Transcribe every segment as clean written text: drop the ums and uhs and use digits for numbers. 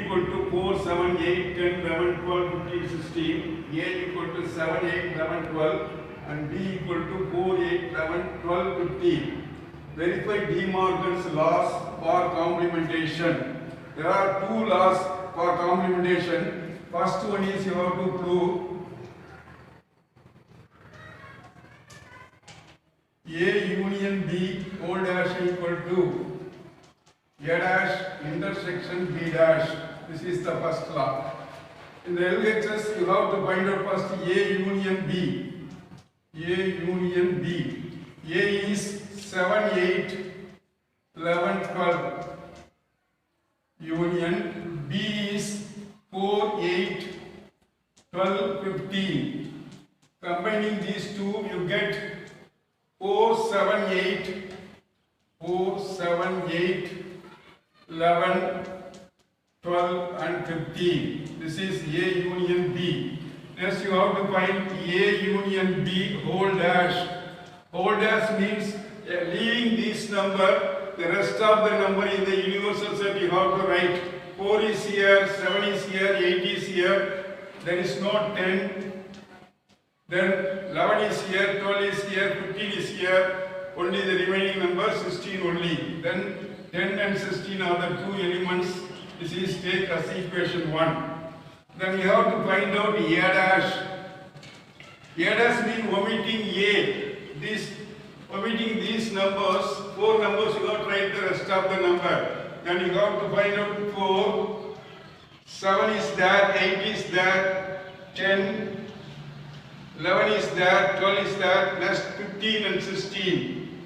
equal to 4, 7, 8, 10, 11, 12, 15, 16. A equal to 7, 8, 11, 12. And B equal to 4, 8, 11, 12, 15. Verify De Morgan's laws for complementation. There are two laws for complementation. First one is you have to prove A union B whole dash equal to A dash intersection B dash. This is the first law. In the LHS, you have to find out first A union B. A union B. A is 7, 8, 11, 12. Union B is 4, 8, 12, 15. Combining these two, you get 4, 7, 8, 4, 7, 8, 11, 12 and 15. This is A union B. Next you have to find A union B whole dash. Whole dash means leaving this number, the rest of the number in the universal set you have to write. 4 is here, 7 is here, 8 is here. There is no 10. Then 11 is here, 12 is here, 15 is here. Only the remaining number 16 only. Then 10 and 16 are the two elements. This is take as equation 1. Then you have to find out A dash. A dash means omitting A. Omitting these numbers, 4 numbers, you have to write the rest of the number. Then you have to find out 4, 7 is there, 8 is there, 10, 11 is there, 12 is there, next 15 and 16.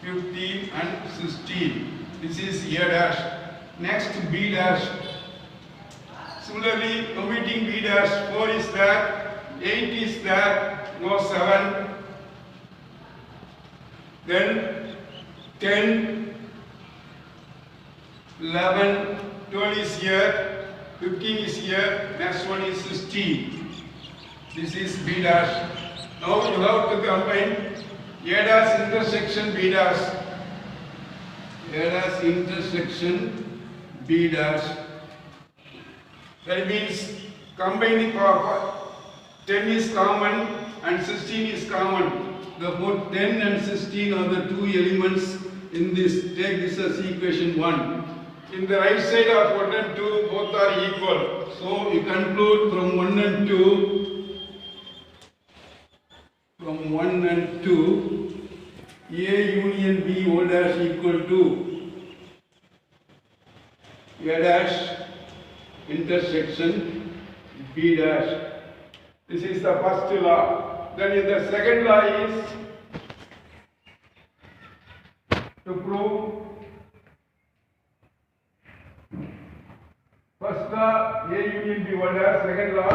15 and 16. This is A dash. Next B dash. Similarly, omitting B dash, 4 is there, 8 is there, no 7. Then 10, 11, 12 is here, 15 is here, next one is 16. This is B dash. Now you have to combine A dash intersection B dash. A dash intersection B dash. That means combining 10 is common and 16 is common. The both 10 and 16 are the two elements in this. Take this as equation 1. In the right side of 1 and 2, both are equal. So you conclude from 1 and 2, A union B whole dash equal to A dash intersection B dash. This is the first law. Then in the second law is to prove first law A union B whole dash, second law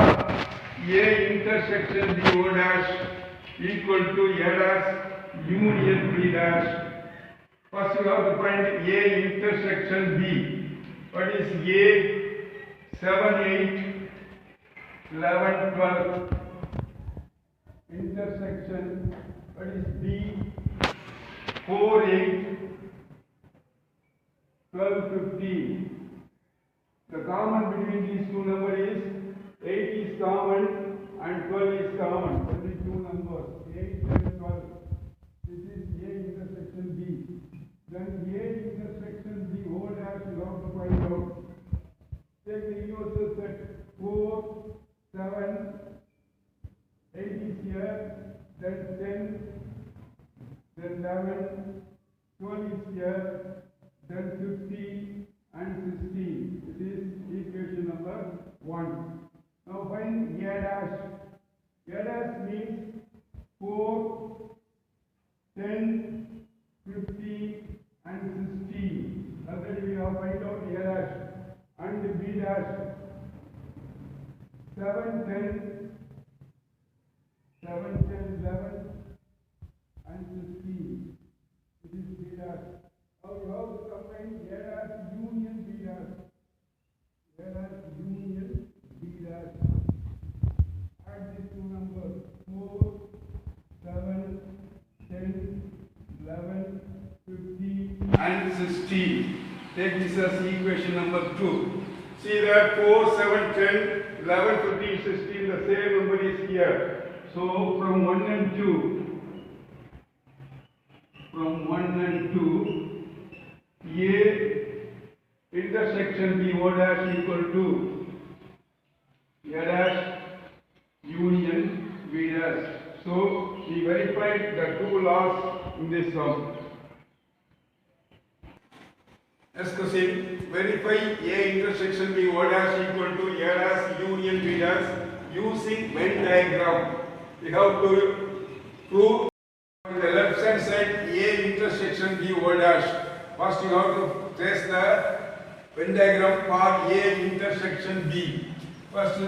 A intersection B whole dash equal to A dash union B dash. First you have to find A intersection B. What is A? 7, 8, 11, 12. Intersection, what is B? 4, 8, 12, 15. The common between these two numbers is 8 is common and 12 is common. Only two numbers, 8 and 12. This is A intersection B. Then A intersection B whole dash you have to find out. Take the universal set 4, 7, 8 is here, then 10, then 11, 12 is here, then 15 and 16. This is equation number 1. Now find A dash. A dash means 4, 10, 15 and 16. Already we have find out A dash. And B dash. 7, 10, 11 and 16. This is B dash. Now you have to combine A dash union B dash. A dash union B dash. Add these two numbers 4, 7, 10, 11, 15 and 16. Take this as equation number 2. See that 4, 7, 10, 11, 15, 16, the same number is here. So from 1 and 2, A intersection B O dash equal to A dash union B dash. So we verified the two laws in this sum. Next question, verify A intersection B O dash equal to A dash union B dash using Venn diagram. We have to prove on the left hand side A intersection B O dash. First you have to trace the Venn diagram for A intersection B. First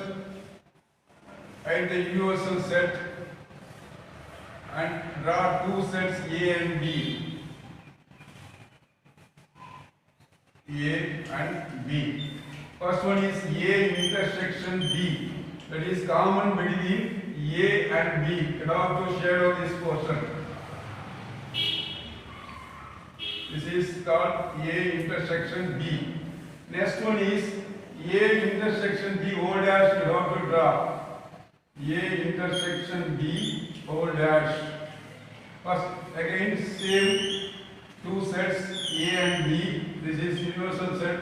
find the universal set and draw two sets A and B. A and B. First one is A intersection B. That is common between A and B. You have to shadow this portion. This is called A intersection B. Next one is A intersection B O dash. You have to draw A intersection B O dash. First again same two sets A and B. This is universal set,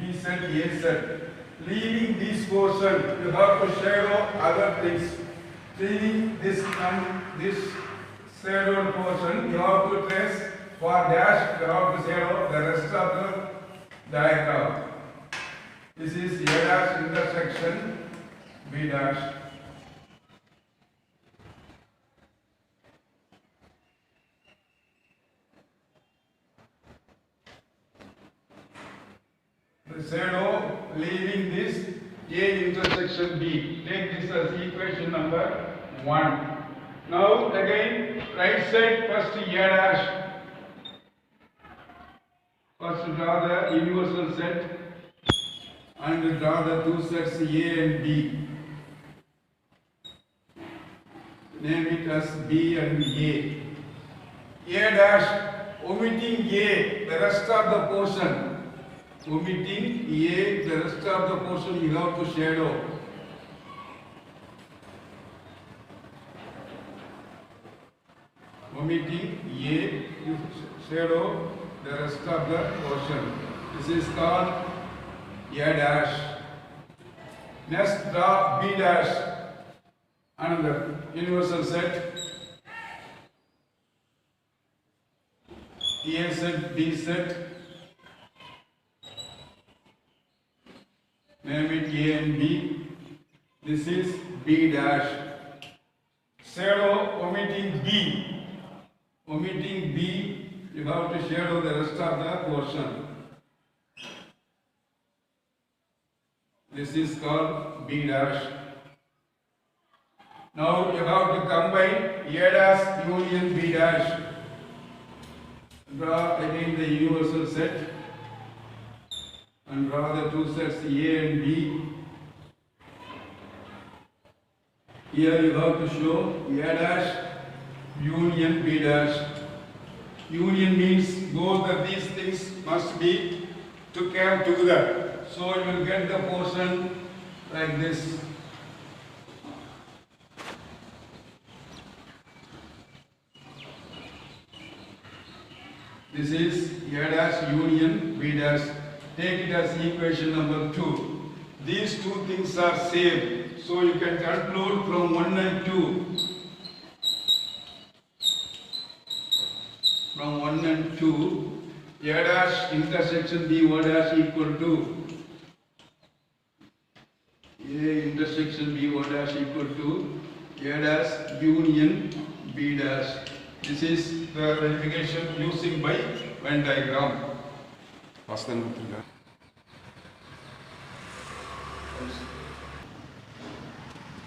B set, A set. Leaving this portion, you have to shadow other things. Leaving this and this shadowed portion, you have to trace for dash, you have to shadow the rest of the diagram. This is A dash intersection B dash. The shadow leaving this A intersection B. Take this as equation number 1. Now again right side first A dash. First draw the universal set and draw the two sets A and B. Name it as B and A. A dash omitting A, the rest of the portion. Omitting A, the rest of the portion you have to shadow. Omitting A, you shadow the rest of the portion. This is called A dash. Next draw B dash. Another universal set. A set, B set. Name it A and B. This is B dash. Shadow omitting B. Omitting B, you have to shadow the rest of the portion. This is called B dash. Now you have to combine A dash union B dash. Draw again the universal set. And draw the two sets A and B. Here you have to show A dash union B dash. Union means both of these things must be to come together. So you will get the portion like this. This is A dash union B dash. Take it as equation number 2. These two things are same. So you can conclude from 1 and 2. From 1 and 2, A dash intersection B O dash equal to A intersection B O dash equal to A dash union B dash. This is the verification using by Venn diagram.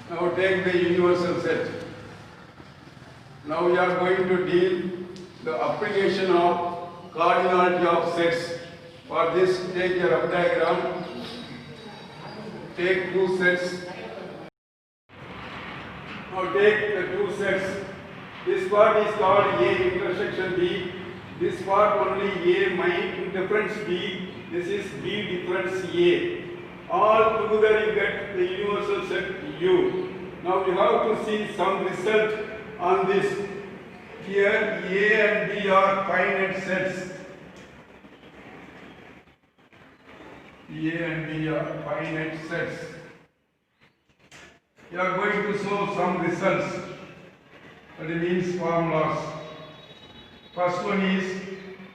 Now take the universal set. Now we are going to deal the application of cardinality of sets. For this, take your rough diagram. Take two sets. Now take the two sets. This part is called A intersection B. This part only A my difference B. This is B difference A. All together you get the universal set U. Now we have to see some result on this. Here A and B are finite sets. A and B are finite sets. We are going to show some results. That means formulas. First one is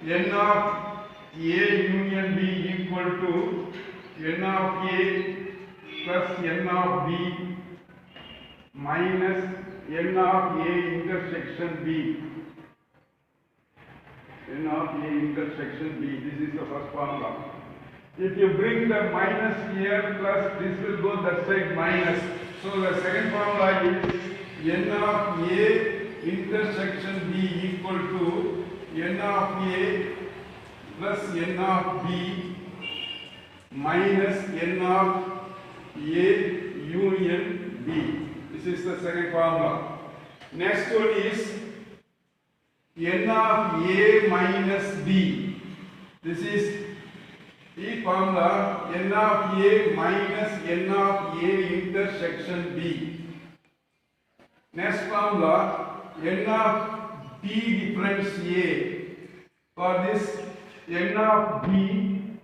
n of A union B equal to n of A plus n of B minus n of A intersection B. N of A intersection B. This is the first formula. If you bring the minus here plus, this will go that side minus. So the second formula is n of A intersection B equal to n of A plus n of B minus n of A union B. This is the second formula. Next one is n of A minus B. This is the formula n of A minus n of A intersection B. Next formula n of B difference A. For this n of B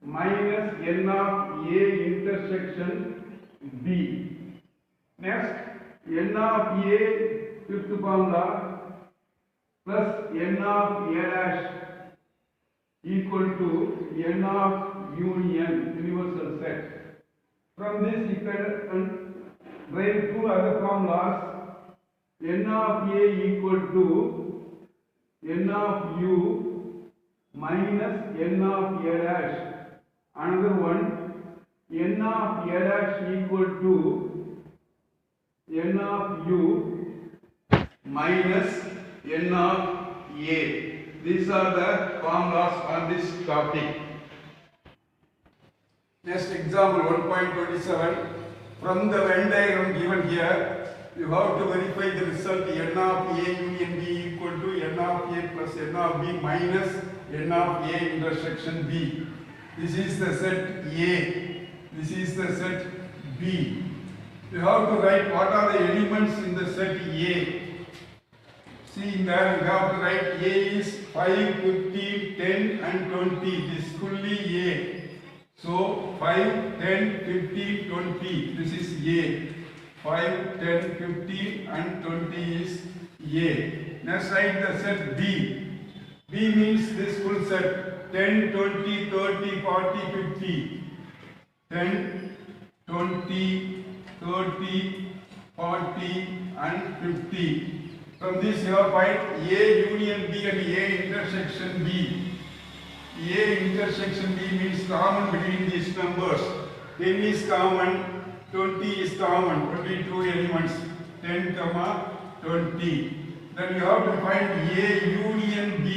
minus n of A intersection B. Next n of A fifth formula plus n of A dash equal to n of union universal set. From this you can write two other formulas. N of A equal to n of U minus n of A dash. Another one, n of A dash equal to n of U minus n of A. These are the formulas on this topic. Next example 1.27. From the Venn diagram given here, you have to verify the result n of A union B equal to n of A plus n of B minus n of A intersection B. This is the set A. This is the set B. You have to write what are the elements in the set A. See in there you have to write A is 5, 15, 10 and 20. This is fully A. So 5, 10, 15, 20. This is A. 5, 10, 15 and 20 is A. Next write the set B. B means this full set 10, 20, 30, 40, 50. 10, 20, 30, 40 and 50. From this you have find A union B and A intersection B. A intersection B means common between these numbers. 10 is common, 20 is common, 22 elements, 10, 20. Then you have to find A union B.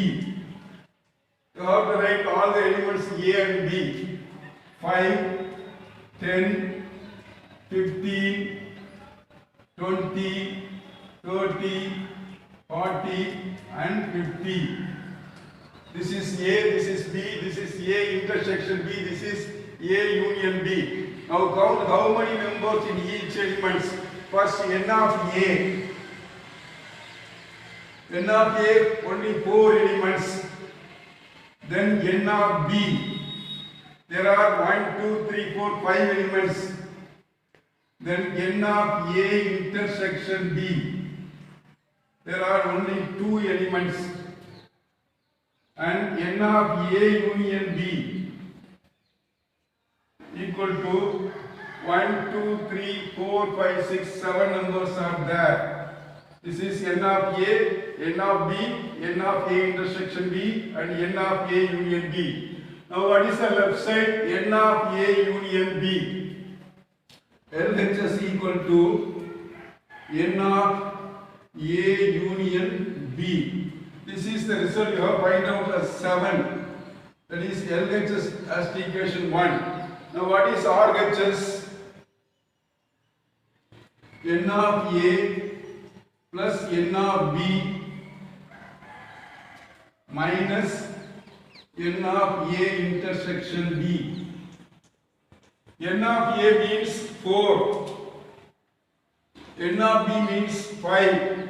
You have to write all the elements A and B. 5, 10, 15, 20, 30, 40 and 50. This is A, this is B, this is A intersection B, this is A union B. Now count how many members in each element. First n of A. N of A only 4 elements. Then n of B. There are 1, 2, 3, 4, 5 elements. Then n of A intersection B. There are only 2 elements. And n of A union B equal to 1, 2, 3, 4, 5, 6, 7 numbers are there. This is n of A, n of B, n of A intersection B and n of A union B. Now what is the left side? N of A union B. LHS equal to n of A union B. This is the result you have find out as 7. That is LHS as equation 1. Now what is RHS? N of A plus n of B minus n of A intersection B. N of A means 4. N of B means 5.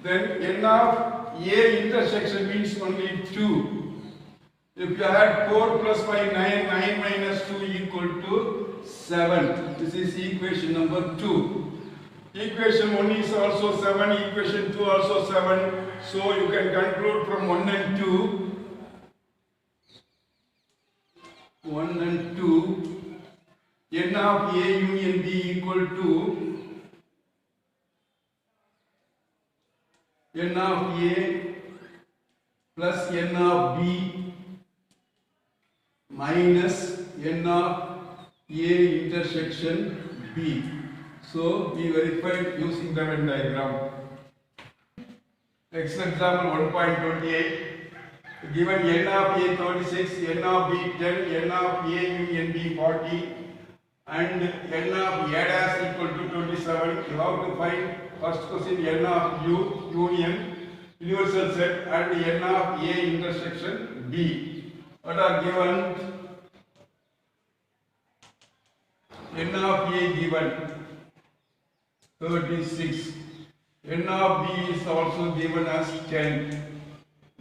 Then N of A intersection means only 2. If you add 4 plus 5, 9, 9 minus 2 equal to 7. This is equation number 2. Equation 1 is also 7, equation 2 also 7. So you can conclude from 1 and 2. 1 and 2. N of A union B equal to N of A plus N of B minus N of A intersection B. So we verified using the Venn diagram. Next example 1.28. Given N of A 36, N of B 10, N of A union B 40 and N of A dash equal to 27. You have to find first question N of U union universal set and N of A intersection B. What are given? N of A given 36. N of B is also given as 10.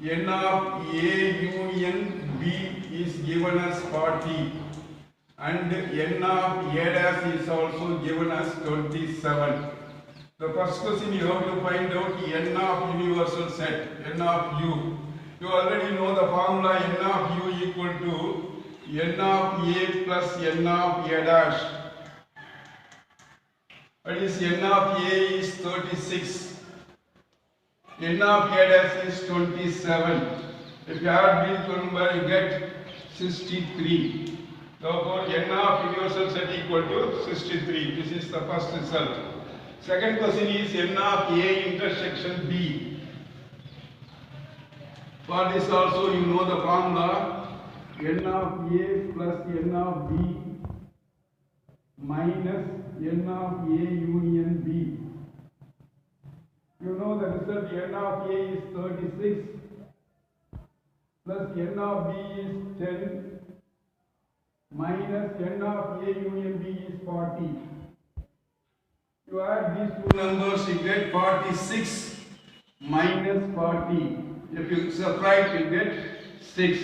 N of A union B is given as 40 and N of A dash is also given as 27. The first question you have to find out N of universal set, N of U. You already know the formula N of U equal to N of A plus N of A dash. What is N of A is 36. N of A dash is 27. If you add these two numbers, you get 63. Therefore, N of universal set equal to 63. This is the first result. Second question is N of A intersection B. For this also you know the formula N of A plus N of B minus N of A union B. You know the result N of A is 36 plus N of B is 10 minus N of A union B is 40. You add these two numbers, you get 46 minus 40. If you subtract, you get 6.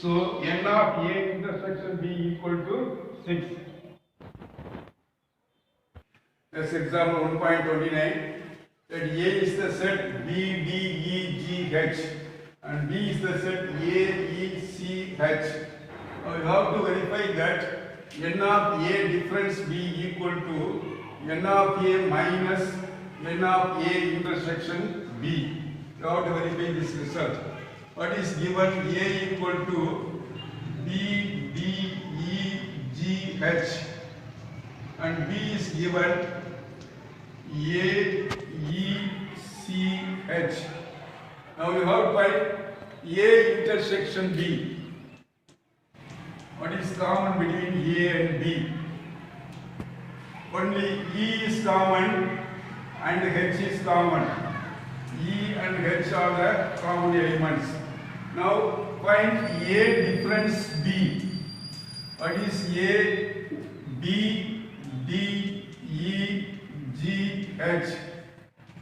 So N of A intersection B equal to 6. That's example 1.29. That A is the set B, D, E, G, H and B is the set A, E, C, H. Now you have to verify that N of A difference B equal to N of A minus N of A intersection B. You have to verify this result. What is given? A equal to B, D, E, G, H and B is given A, E, C, H. Now you have to find A intersection B. What is common between A and B? Only E is common and H is common. E and H are the common elements. Now find A difference B. What is A, B, D, E, G, H?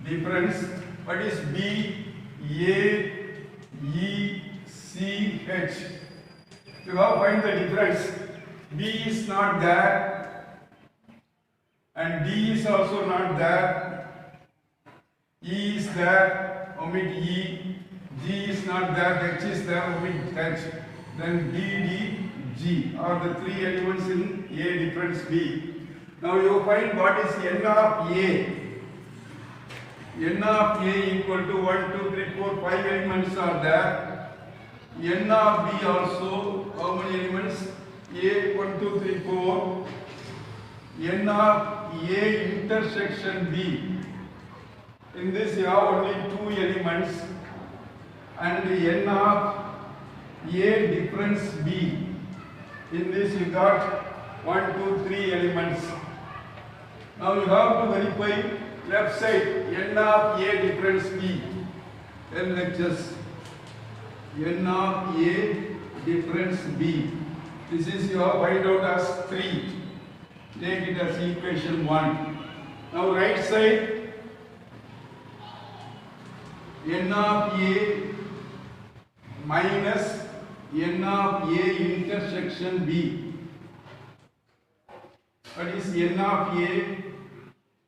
Difference. What is B, A, E, C, H? You have to find the difference. B is not there and D is also not there. E is there, omit E. G is not there, H is there, omit H. Then D, D, G are the three elements in A difference B. Now you find what is N of A. N of A equal to 1, 2, 3, 4, 5 elements are there. N of B also, how many elements? A, 1, 2, 3, 4. N of A intersection B. In this you have only 2 elements. And N of A difference B. In this you got 1, 2, 3 elements. Now you have to verify left side N of A difference B. Then let's just N of A difference B. This is your find out as 3. Take it as equation 1. Now right side, n of A minus n of A intersection B. What is n of A?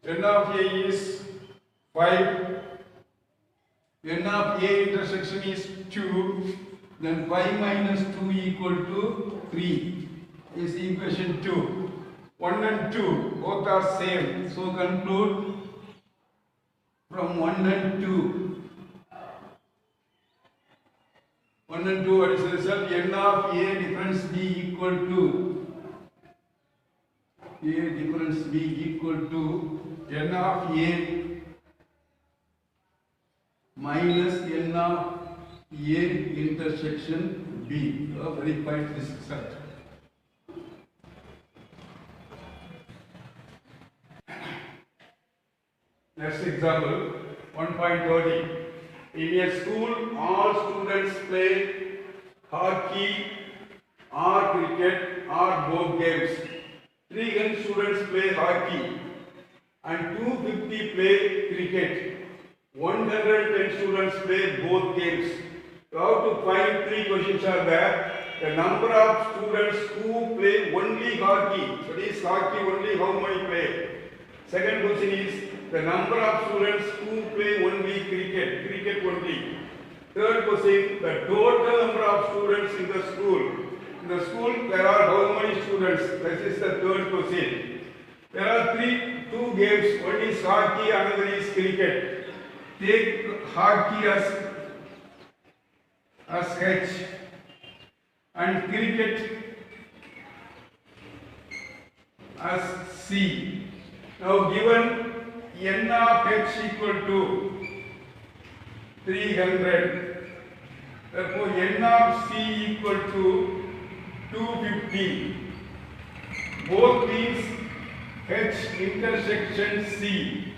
N of A is 5. N of A intersection is 2. Then 5 minus 2 equal to 3 is equation 2. 1 and 2 both are same. So conclude from 1 and 2. 1 and 2, what is the result? N of A difference B equal to A difference B equal to N of A minus N of A intersection B. You have verified this result. Next example, 1.30. In a school, all students play hockey or cricket or both games. 300 students play hockey and 250 play cricket. 110 students play both games. You have to find 3 questions are there. The number of students who play only hockey. That is hockey only, how many play? Second question is the number of students who play only cricket, cricket only. Third question, the total number of students in the school. In the school there are how many students? This is the third question. There are two games. One is hockey, another is cricket. Take hockey as H and cricket as C. Now given n of H equal to 300. Therefore n of C equal to 250. Both means H intersection C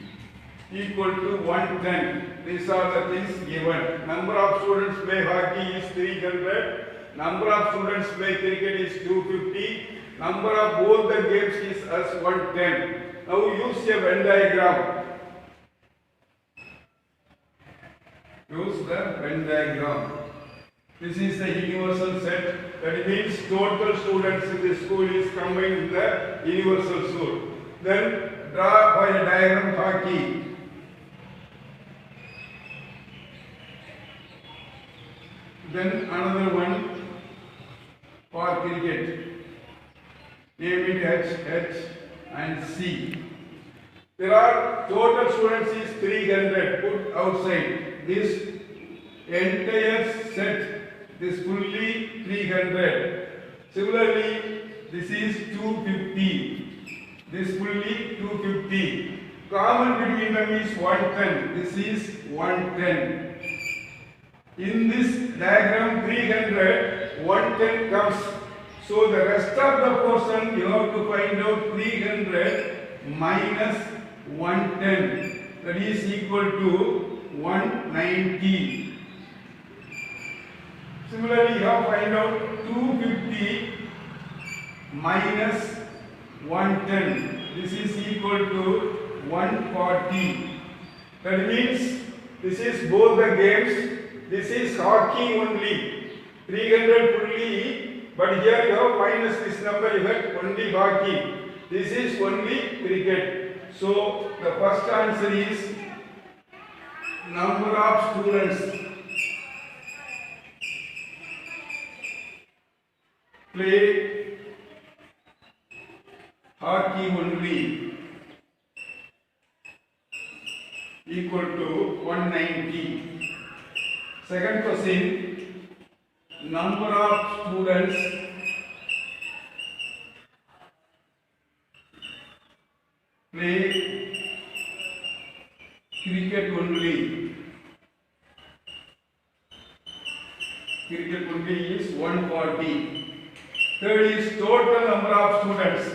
equal to 110. These are the things given. Number of students play hockey is 300. Number of students play cricket is 250. Number of both the games is as 110. Now use a Venn diagram. Use the Venn diagram. This is the universal set. That means total students in the school is combined in the universal school. Then draw by a diagram hockey. Then another one for cricket. Name it H and C. There are total students is 300. Put outside this entire set. This fully 300. Similarly, this is 250. This fully 250. Common between them is 110. This is 110. In this diagram 300, 110 comes. So the rest of the portion you have to find out 300 minus 110. That is equal to 190. Similarly, you have to find out 250 minus 110. This is equal to 140. That means this is both the games. This is hockey only. 300 fully, but here you have minus this number, you have only hockey. This is only cricket. So the first answer is number of students play hockey only equal to 190. Second question, number of students play cricket only. Cricket only is 140. Third is total number of students.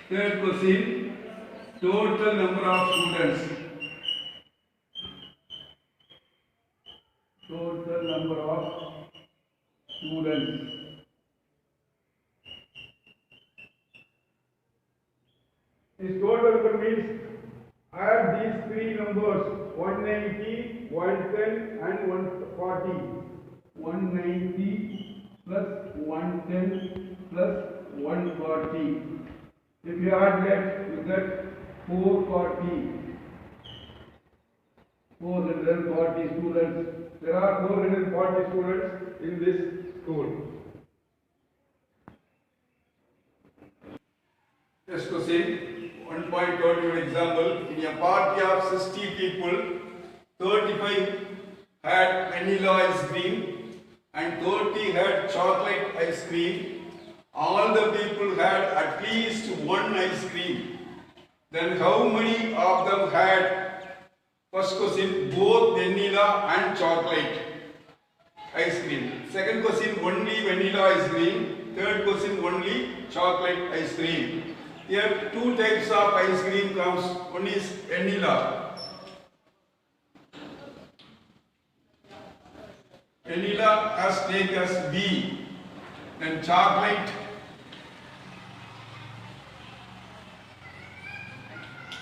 Third question, total number of students. Total number of students This total number means add these three numbers 190, 110 and 140. 190 plus 110 plus 140. If you add that, you get 440. 440 students. There are 440 students in this school. Just to say, one point out your example. In a party of 60 people, 35 had vanilla ice cream and 30 had chocolate ice cream. All the people had at least one ice cream. Then how many of them had, first question, both vanilla and chocolate ice cream? Second question, only vanilla ice cream. Third question, only chocolate ice cream. Here two types of ice cream comes. One is vanilla. Vanilla as take as B. Then chocolate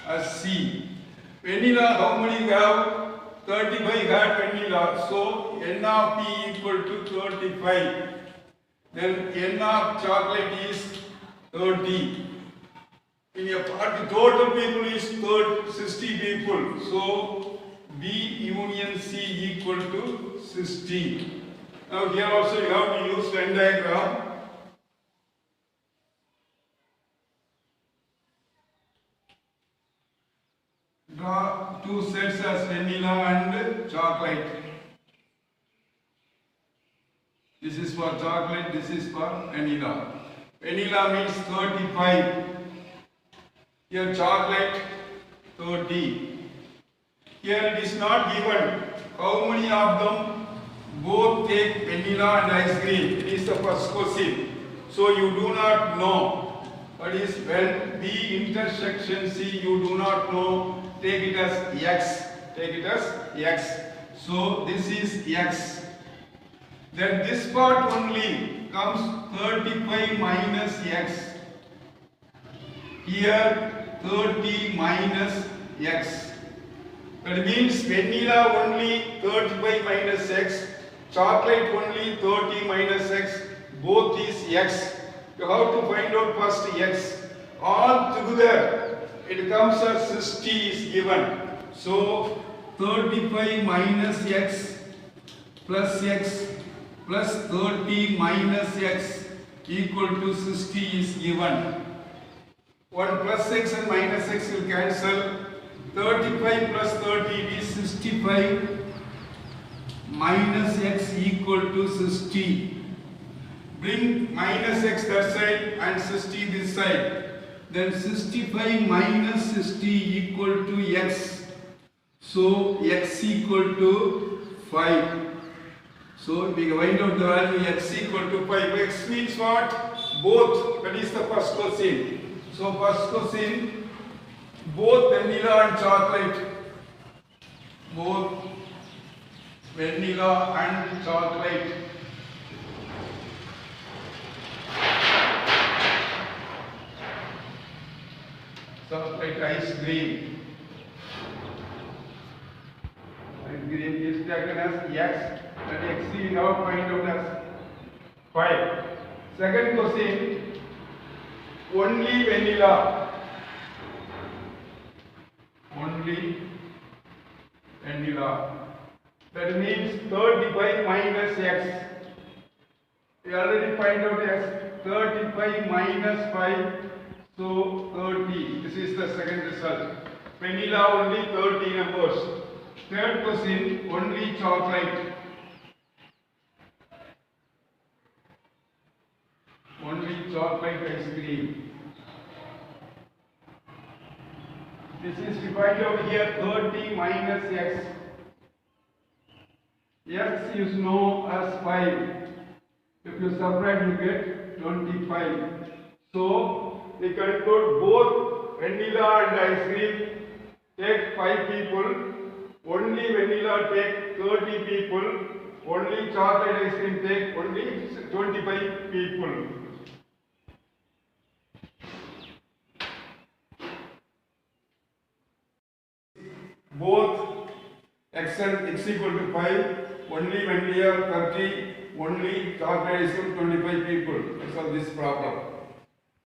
as C. Vanilla, how many we have? 35 had vanilla. So N of P equal to 35. Then N of chocolate is 30. In a party, total people is 60 people. So B union C equal to 60. Now here also you have to use Venn diagram. Draw two sets as vanilla and chocolate. This is for chocolate, this is for vanilla. Vanilla means 35. Here chocolate 30. Here it is not given how many of them both take vanilla and ice cream. It is the first question. So you do not know. What is when B intersection C you do not know. Take it as X. Take it as X. So this is X. Then this part only comes 35 minus X. Here 30 minus X. That means vanilla only 35 minus X. Chocolate only 30 minus X. Both is X. You have to find out first X. All together it comes as 60 is given. So 35 minus X plus X plus 30 minus X equal to 60 is given. 1 plus X and minus X will cancel. 35 plus 30 is 65 minus X equal to 60. Bring minus X that side and 60 this side. Then 65 minus 60 equal to X. So X equal to 5. So we find out the value X equal to 5. X means what? Both. That is the first question. So first question, both vanilla and chocolate. Both vanilla and chocolate. Chocolate ice cream. Ice cream is taken as X, and X we now find out as 5. Second question, only vanilla. Only vanilla. That means 35 minus X. We already find out X. 35 minus 5. So 30. This is the second result. Vanilla only 30 numbers. Third question, only chocolate. Only chocolate ice cream. This is divided out here 30 minus X. X is known as 5. If you subtract, you get 25. So we conclude both vanilla and ice cream take 5 people, only vanilla take 30 people, only chocolate ice cream take only 25 people. both x and x equal to 5, only when we are 30, only calculation 25 people. Let's solve this problem.